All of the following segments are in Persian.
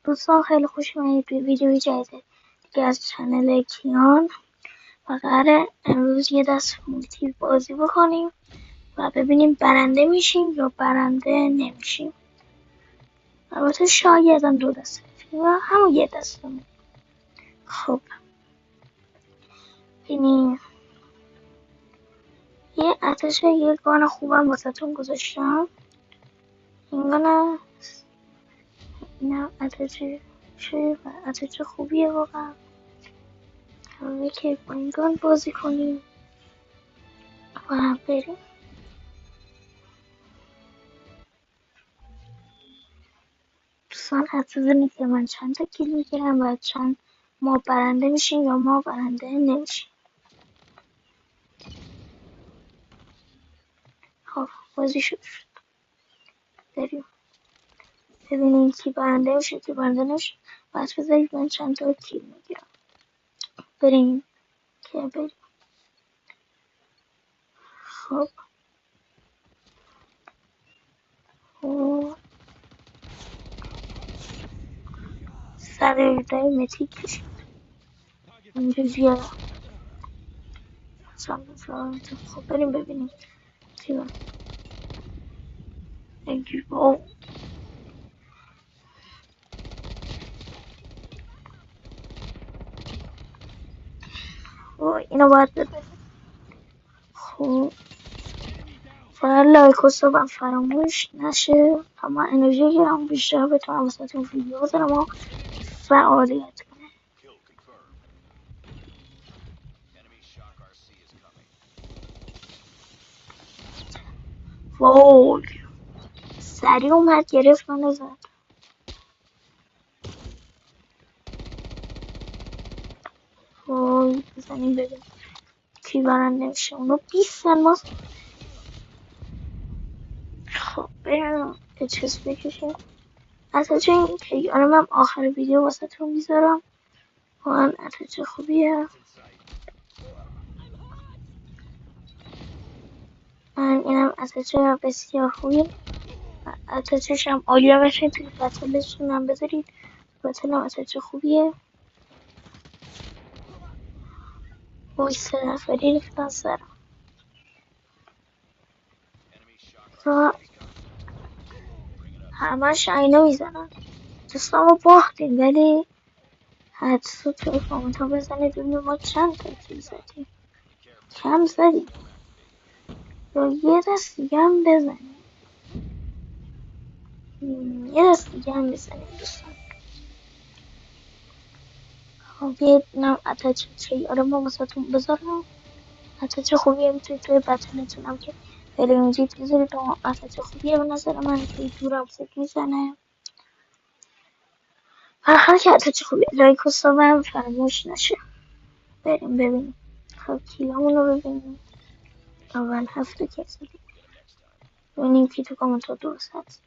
دوستان خیلی خوش اومدید به ویدیوی جدید دیگه از چنل کیان و قراره امروز یه دست مولتی بازی بکنیم و ببینیم برنده میشیم یا برنده نمیشیم. البته شاید هم دو دست یا همون یه دست. خب ببینیم یه اتش یه گان خوبم واسهتون گذاشتم. این گانه اینم اتش خوبیه واقعا. همه که با این گان بازی کنیم و بریم. دوستان حدس بزنید که من چند تا کیل میگیرم و چند ما برنده میشیم یا ما برنده نمیشیم. خب بازی شروع شد. بریم ببینیم کی برنده میشه کی برنده نمیشه. حدس بزنید من چند تا کیل میگیرم. بریم که بریم. خب سر دای متیک کشید اینجا زیاده. خب بریم ببینیم چی برم. اینو باید ببینیم. خب فقط لایک و سابم فراموش نشه تا من انرژی گیرم بیشتر بتونم واسهتون ویدیو بذارم و فعالیت کنم. وای سریع اومد گرفت منو زد. وای بزنیم ببین کی برنده میشه. اونو 20 ماست. خب بریم یه چیز بکشیم. اتچه این تیاره من آخر ویدیو واسهتون میذارم. واقعا اتچه خوبیه. اینم اتچه بسیار خوبیه. اتچش هم عالیه. بشین توی بطلشون هم بذارید. بطل هم اتچه خوبیه. وای 3 نفری ریختن سرم. همش اینو میزنن. دوستامو باختیم ولی حدس رو توی کامنت ها بزنید ببینیم ما چند تا کیل زدیم. کم زدیم یا یه دست دیگه هم بزنیم. یه دست دیگه هم بزنیم دوستان. خب یه نم اتچه تیاره ما واسهتون بذارم. اتچه خوبیه میتونید توی بطنتونم که خیلی میجید بذارید. اتچه خوبیه به نظر من که دورم خوب میزنه. هر که اتچه خوبیه لایک و سابم فراموش نشه. بریم ببینیم. خب کیلامون رو ببینیم. اول 7 کیل زدیم. ببینیم کی تو کامنت ها درست هست.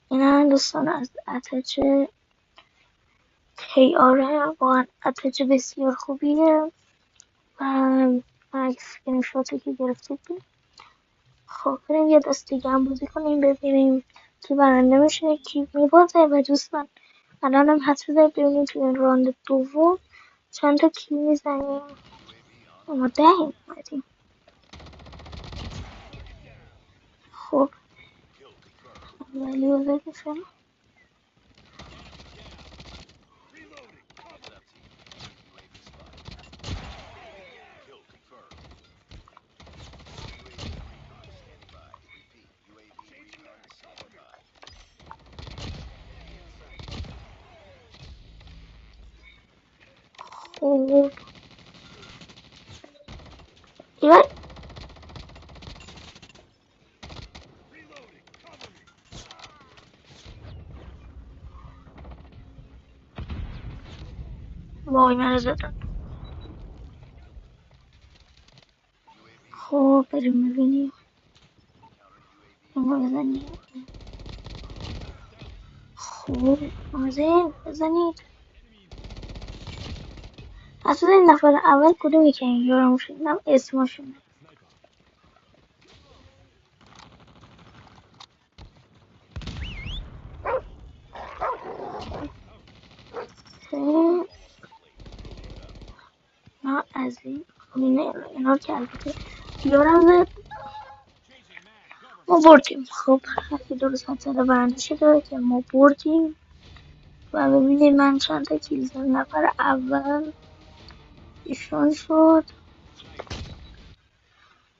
این دوستان از اتچه تیاره با اتچه بسیار خوبیه و اسکرین شاتی که گرفتید. خب بریم یه دست دیگه هم بازی کنیم ببینیم کی برنده میشه کی میبازه. و دوستان الان هم حدس بزنید ببینیم توی این راند دوم چند تا کیل میزنیم. ما 10 اومدیم. خب ولی بزرگی فیلم خوب ایوان وای من زدن. خب بریم ببینیم اینو بزنیم. خب بزنید. اصلا این نفر اول کدومی که اینجا رو شدیم اسمشون. نه از اینا که البته یارم زد ما بردیم. خب حرفی درست مسئله برندشه داره که ما بردیم و ببینید من چند تا کیل زدم. نفر اول ایشون شد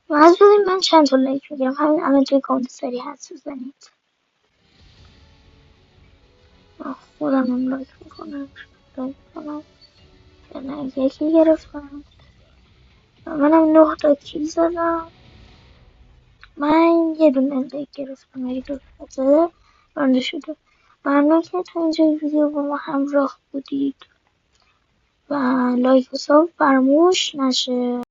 و از ببین من چند تا لایک میگیرم همین الان توی کامنت سری هست بزنید. خودم هم لایک میکنم که نه یکی گرفتم و منم 9 تا کیل زدم. من یه دونه لایک گرفتم اگه درست زده رانده شده. ممنون که تا اینجا ویدیو با ما همراه بودید و لایک و ساب فراموش نشه.